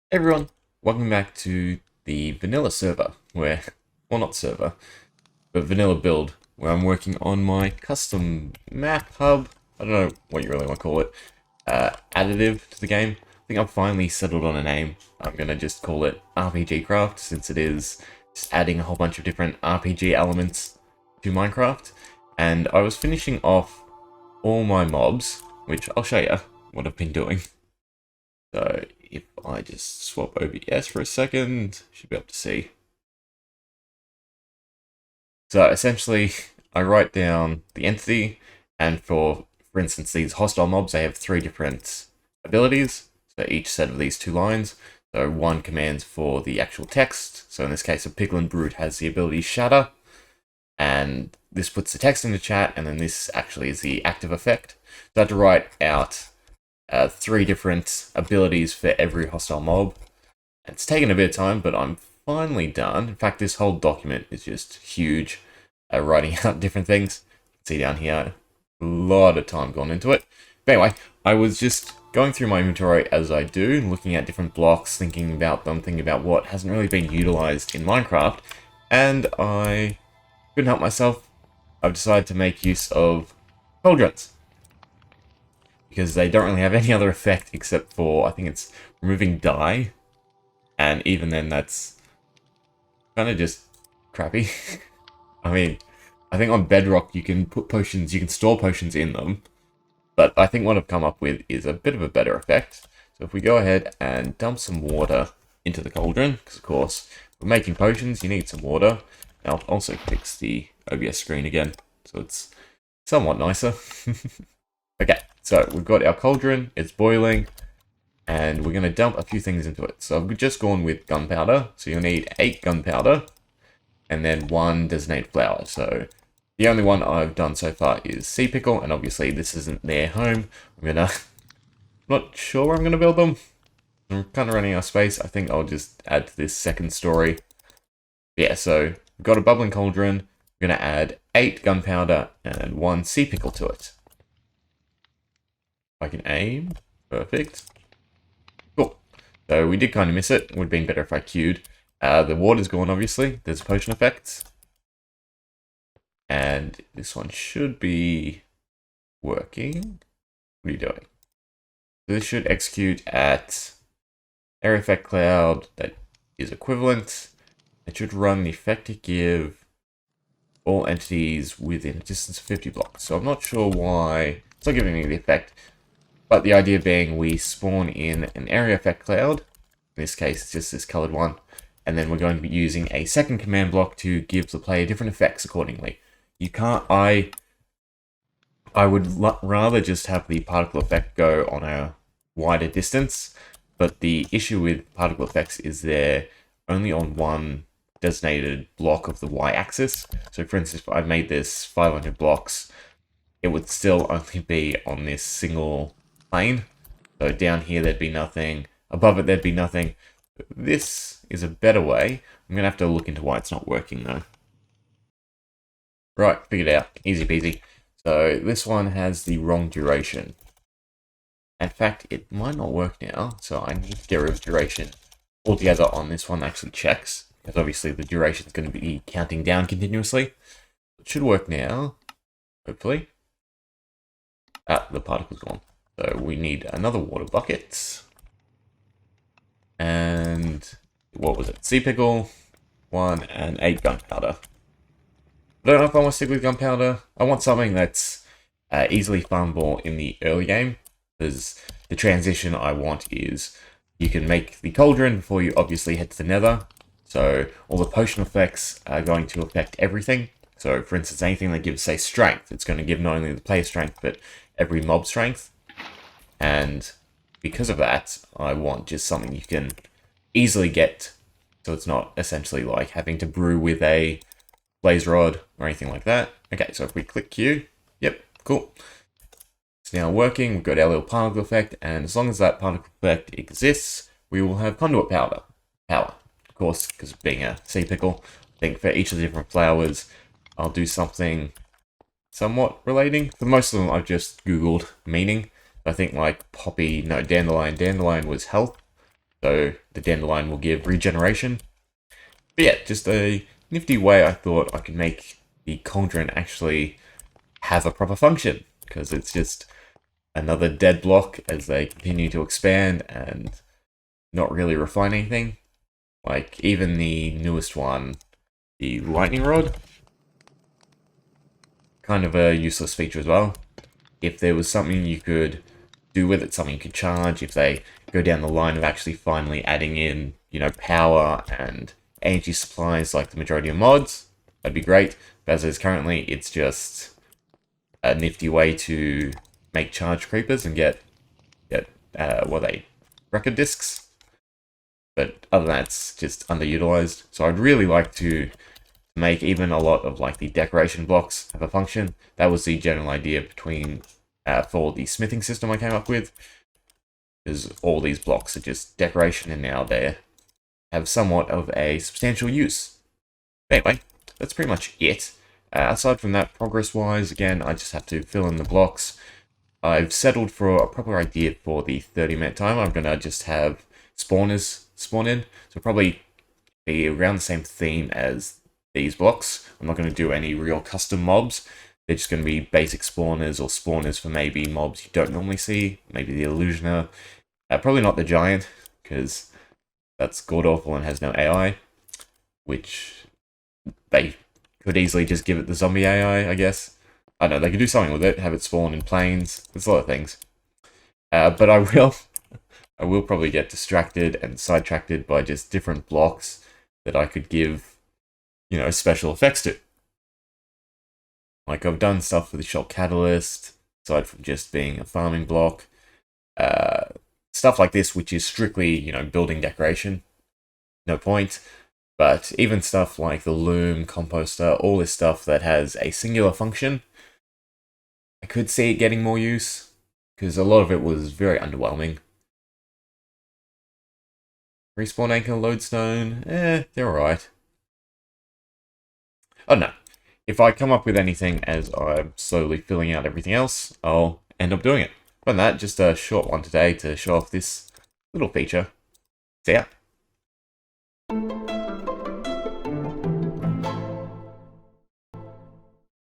Hey everyone, welcome back to the vanilla server, well not server, but vanilla build, where I'm working on my custom map hub, I don't know what you really want to call it, additive to the game. I think I've finally settled on a name. I'm going to just call it RPG Craft, since it is just adding a whole bunch of different RPG elements to Minecraft. And I was finishing off all my mobs, which I'll show you what I've been doing. So if I just swap OBS for a second, should be able to see. So essentially, I write down the entity, and for instance, these hostile mobs, they have 3 different abilities. So each set of these 2 lines. So one commands for the actual text. So in this case, a Piglin Brute has the ability Shatter, and this puts the text into chat, and then this actually is the active effect. So I have to write out 3 different abilities for every hostile mob. It's taken a bit of time, but I'm finally done. In fact, this whole document is just huge, writing out different things. You can see down here, a lot of time gone into it. But anyway, I was just going through my inventory as I do, looking at different blocks, thinking about them, thinking about what hasn't really been utilized in Minecraft, and I couldn't help myself. I've decided to make use of Cauldrons, because they don't really have any other effect except for, I think it's removing dye, and even then that's kind of just crappy. I mean, I think on Bedrock you can put potions, you can store potions in them, but I think what I've come up with is a bit of a better effect. So if we go ahead and dump some water into the cauldron, because of course, we're making potions, you need some water. I'll also fix the OBS screen again, so it's somewhat nicer. Okay, so we've got our cauldron, it's boiling, and we're going to dump a few things into it. So I've just gone with gunpowder, so you'll need 8 gunpowder, and then 1 designated flour. So the only one I've done so far is sea pickle, and obviously this isn't their home. I'm not sure where I'm gonna build them. I'm kind of running out of space. I think I'll just add to this second story. Yeah, so we've got a bubbling cauldron. We're gonna add 8 gunpowder and 1 sea pickle to it. I can aim. Perfect. Cool. So we did kind of miss it. Would have been better if I queued. The water's gone, obviously. There's potion effects. And this one should be working. What are you doing? So this should execute at area effect cloud that is equivalent. It should run the effect to give all entities within a distance of 50 blocks. So I'm not sure why it's not giving me the effect, but the idea being we spawn in an area effect cloud. In this case, it's just this colored one. And then we're going to be using a second command block to give the player different effects accordingly. You can't, I would rather just have the particle effect go on a wider distance, but the issue with particle effects is they're only on one designated block of the y-axis. So for instance, if I made this 500 blocks, it would still only be on this single plane. So down here there'd be nothing, above it there'd be nothing. This is a better way. I'm going to have to look into why it's not working though. Right, figured it out. Easy peasy. So this one has the wrong duration. In fact, it might not work now, so I need to get rid of duration altogether on this one that actually checks, because obviously the duration is going to be counting down continuously. It should work now, hopefully. Ah, the particle's gone. So we need another water bucket. And what was it? Sea pickle, 1, and 8 gunpowder. I don't know if I want to stick with gunpowder. I want something that's easily farmable in the early game, because the transition I want is you can make the cauldron before you obviously head to the nether. So all the potion effects are going to affect everything. So for instance, anything that gives, say, strength, it's going to give not only the player strength, but every mob strength. And because of that, I want just something you can easily get, so it's not essentially like having to brew with a blaze rod or anything like that. Okay, so if we click Q, yep, cool. It's now working. We've got our little particle effect, and as long as that particle effect exists, we will have conduit power. Of course, because of being a sea pickle, I think for each of the different flowers, I'll do something somewhat relating. For most of them, I've just Googled meaning. I think like poppy, no, dandelion. Dandelion was health. So the dandelion will give regeneration. But yeah, just a nifty way I thought I could make the cauldron actually have a proper function, because it's just another dead block as they continue to expand and not really refine anything. Like, even the newest one, the lightning rod, kind of a useless feature as well. If there was something you could do with it, something you could charge, if they go down the line of actually finally adding in, you know, power and energy supplies like the majority of mods, that'd be great. But as is currently, it's just a nifty way to make charge creepers and get record discs. But other than that, it's just underutilized. So I'd really like to make even a lot of like the decoration blocks have a function. That was the general idea for the smithing system I came up with. Is all these blocks are just decoration, and now they have somewhat of a substantial use. Anyway, that's pretty much it. Aside from that, progress-wise, again, I just have to fill in the blocks. I've settled for a proper idea for the 30-minute time. I'm going to just have spawners spawn in. So probably be around the same theme as these blocks. I'm not going to do any real custom mobs. They're just going to be basic spawners or spawners for maybe mobs you don't normally see. Maybe the illusioner. Probably not the giant, because that's god-awful and has no AI. Which they could easily just give it the zombie AI, I guess. I don't know, they could do something with it, have it spawn in planes. There's a lot of things. But I will probably get distracted and sidetracked by just different blocks that I could give, you know, special effects to. Like, I've done stuff with the shock catalyst, aside from just being a farming block. Stuff like this, which is strictly, you know, building decoration. No point. But even stuff like the loom, composter, all this stuff that has a singular function, I could see it getting more use, because a lot of it was very underwhelming. Respawn anchor, lodestone, they're alright. Oh no. If I come up with anything as I'm slowly filling out everything else, I'll end up doing it. Other than that, just a short one today to show off this little feature. See ya.